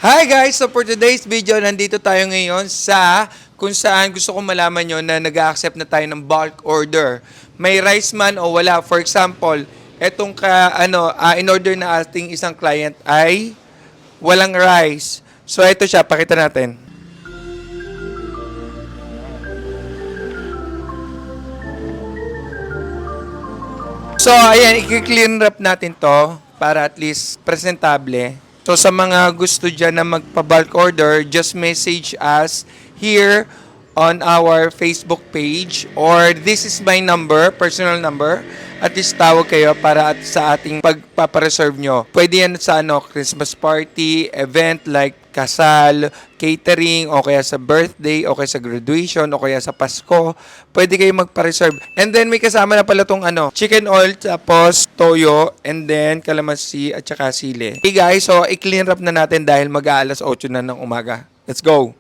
Hi guys! So for today's video, nandito tayo ngayon sa kung saan gusto kong malaman nyo na nag-accept na tayo ng bulk order. May rice man o wala. For example, etong in-order na ating isang client ay walang rice. So ito siya, pakita natin. So ayan, i-clean wrap natin to para at least presentable. So sa mga gusto dyan na magpa-bulk order, just message us here on our Facebook page or this is my number, personal number. At least tawag kayo para sa ating pagpapareserve nyo. Pwede yan sa Christmas party, event like kasal, catering, o kaya sa birthday, o kaya sa graduation, o kaya sa Pasko. Pwede kayo magpa-reserve. And then may kasama na pala tong chicken oil, tapos toyo, and then kalamansi at saka sili. Okay guys, so i-clean wrap na natin dahil mag-aalas 8 na ng umaga. Let's go!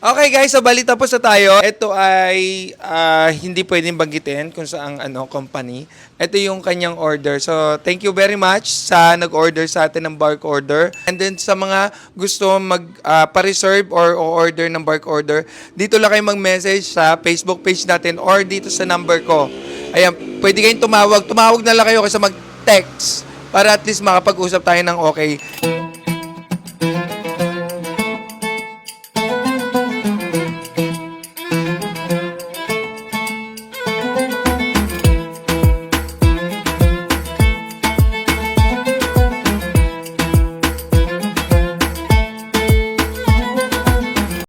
Okay guys, so bali tapos na tayo. Ito ay hindi pwedeng banggitin kung saang company. Ito yung kanyang order. So thank you very much sa nag-order sa atin ng bulk order. And then sa mga gusto pa-reserve or order ng bulk order, dito lang kayo mag-message sa Facebook page natin or dito sa number ko. Ayan, pwede kayong tumawag. Tumawag na lang kayo kasi mag-text para at least makapag-usap tayo ng okay.